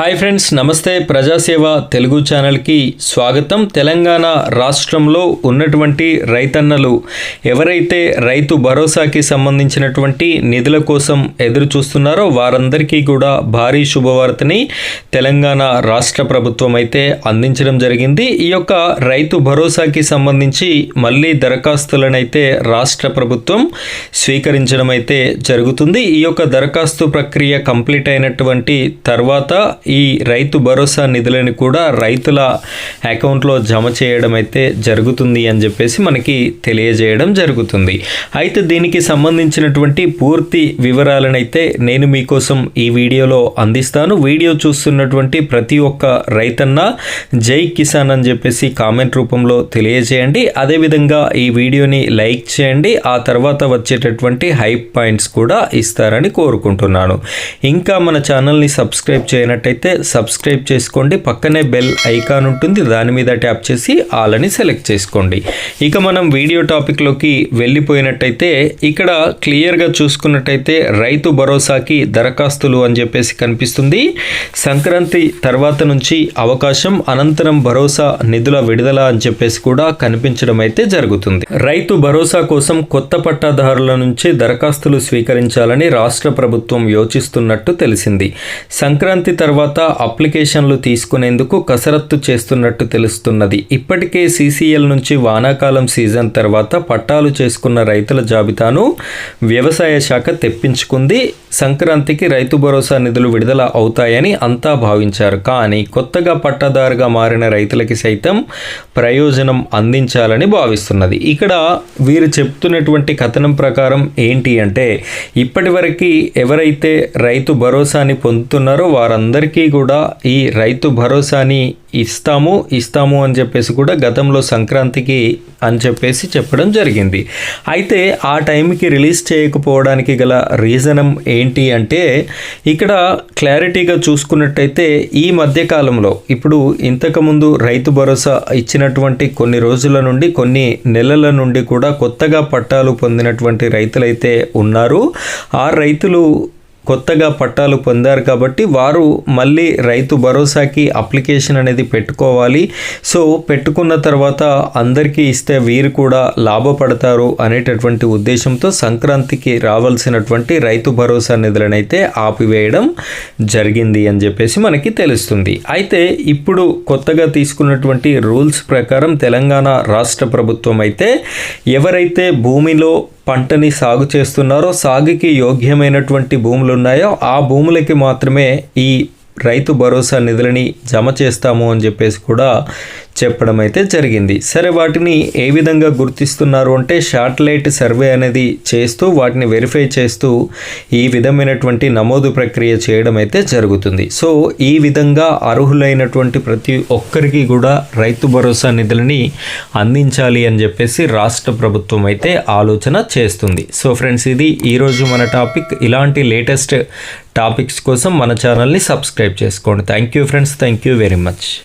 Hi friends, నమస్తే. ప్రజాసేవ తెలుగు ఛానల్కి స్వాగతం. తెలంగాణ రాష్ట్రంలో ఉన్నటువంటి రైతన్నలు ఎవరైతే రైతు భరోసాకి సంబంధించినటువంటి నిధుల కోసం ఎదురు చూస్తున్నారో వారందరికీ కూడా భారీ శుభవార్తని తెలంగాణ రాష్ట్ర ప్రభుత్వం అయితే అందించడం జరిగింది. ఈ యొక్క రైతు భరోసాకి సంబంధించి మళ్ళీ దరఖాస్తులనైతే రాష్ట్ర ప్రభుత్వం స్వీకరించడం అయితే జరుగుతుంది. ఈ యొక్క దరఖాస్తు ప్రక్రియ కంప్లీట్ అయినటువంటి తర్వాత ఈ రైతు భరోసా నిధులను కూడా రైతుల అకౌంట్లో జమ చేయడం అయితే జరుగుతుంది అని చెప్పేసి మనకి తెలియజేయడం జరుగుతుంది. అయితే దీనికి సంబంధించినటువంటి పూర్తి వివరాలనైతే నేను మీకోసం ఈ వీడియోలో అందిస్తాను. వీడియో చూస్తున్నటువంటి ప్రతి ఒక్క రైతన్న జై కిసాన్ అని చెప్పేసి కామెంట్ రూపంలో తెలియజేయండి. అదేవిధంగా ఈ వీడియోని లైక్ చేయండి. ఆ తర్వాత వచ్చేటటువంటి హైప్ పాయింట్స్ కూడా ఇస్తారని కోరుకుంటున్నాను. ఇంకా మన ఛానల్ని సబ్స్క్రైబ్ చేయనట్టయితే సబ్స్క్రైబ్ చేసుకోండి. పక్కనే బెల్ ఐకాన్ ఉంటుంది, దాని మీద ట్యాప్ చేసి ఆల్ అని సెలెక్ట్ చేసుకోండి. ఇక మనం వీడియో టాపిక్లోకి వెళ్ళిపోయినట్టయితే ఇక్కడ క్లియర్గా చూసుకున్నట్టయితే రైతు భరోసాకి దరఖాస్తులు అని చెప్పేసి కనిపిస్తుంది. సంక్రాంతి తర్వాత నుంచి అవకాశం, అనంతరం భరోసా నిధుల విడుదల అని చెప్పేసి కూడా కనిపించడం అయితే జరుగుతుంది. రైతు భరోసా కోసం కొత్త పట్టాదారుల నుంచి దరఖాస్తులు స్వీకరించాలని రాష్ట్ర ప్రభుత్వం యోచిస్తున్నట్టు తెలిసింది. సంక్రాంతి తర్వాత అప్లికేషన్లు తీసుకునేందుకు కసరత్తు చేస్తున్నట్టు తెలుస్తున్నది. ఇప్పటికే సీసీఎల్ నుంచి వానాకాలం సీజన్ తర్వాత పట్టాలు చేసుకున్న రైతుల జాబితాను వ్యవసాయ శాఖ తెప్పించుకుంది. సంక్రాంతికి రైతు భరోసా నిధులు విడుదల అవుతాయని అంతా భావించారు. కానీ కొత్తగా పట్టాదారుగా మారిన రైతులకి సైతం ప్రయోజనం అందించాలని భావిస్తున్నది. ఇక్కడ వీరు చెప్తున్నటువంటి కథనం ప్రకారం ఏంటి అంటే, ఇప్పటివరకు ఎవరైతే రైతు భరోసాని పొందుతున్నారో వారందరికీ కూడా ఈ రైతు భరోసాని ఇస్తాము అని చెప్పేసి కూడా గతంలో సంక్రాంతికి అని చెప్పేసి చెప్పడం జరిగింది. అయితే ఆ టైంకి రిలీజ్ చేయకపోవడానికి గల రీజనం ఏంటి అంటే, ఇక్కడ క్లారిటీగా చూసుకున్నట్టయితే ఈ మధ్యకాలంలో ఇప్పుడు ఇంతకుముందు రైతు భరోసా ఇచ్చినటువంటి కొన్ని రోజుల నుండి కొన్ని నెలల నుండి కూడా కొత్తగా పట్టాలు పొందినటువంటి రైతులైతే ఉన్నారు. ఆ రైతులు కొత్తగా పట్టాలు పొందారు కాబట్టి వారు మళ్ళీ రైతు భరోసాకి అప్లికేషన్ అనేది పెట్టుకోవాలి. సో పెట్టుకున్న తర్వాత అందరికీ ఇస్తే వీరు కూడా లాభపడతారు అనేటటువంటి ఉద్దేశంతో సంక్రాంతికి రావాల్సినటువంటి రైతు భరోసా నిధులనైతే ఆపివేయడం జరిగింది అని చెప్పేసి మనకి తెలుస్తుంది. అయితే ఇప్పుడు కొత్తగా తీసుకున్నటువంటి రూల్స్ ప్రకారం తెలంగాణ రాష్ట్ర ప్రభుత్వం అయితే ఎవరైతే భూమిలో పంటని సాగు చేస్తున్నారో, సాగుకి యోగ్యమైనటువంటి భూములు ఉన్నాయో ఆ భూములకి మాత్రమే ఈ రైతు భరోసా నిధులని జమ చేస్తాము అని చెప్పేసి కూడా చెప్పడం అయితే జరిగింది. సరే, వాటిని ఏ విధంగా గుర్తిస్తున్నారు అంటే శాటిలైట్ సర్వే అనేది చేస్తూ వాటిని వెరిఫై చేస్తూ ఈ విధమైనటువంటి నమోదు ప్రక్రియ చేయడం అయితే జరుగుతుంది. సో ఈ విధంగా అర్హులైనటువంటి ప్రతి ఒక్కరికి కూడా రైతు భరోసా నిధులని అందించాలి అని చెప్పేసి రాష్ట్ర ప్రభుత్వం అయితే ఆలోచన చేస్తుంది. సో ఫ్రెండ్స్, ఇది ఈరోజు మన టాపిక్. ఇలాంటి లేటెస్ట్ టాపిక్స్ కోసం మన ఛానల్ని సబ్స్క్రైబ్ చేసుకోండి. Thank you friends, thank you very much.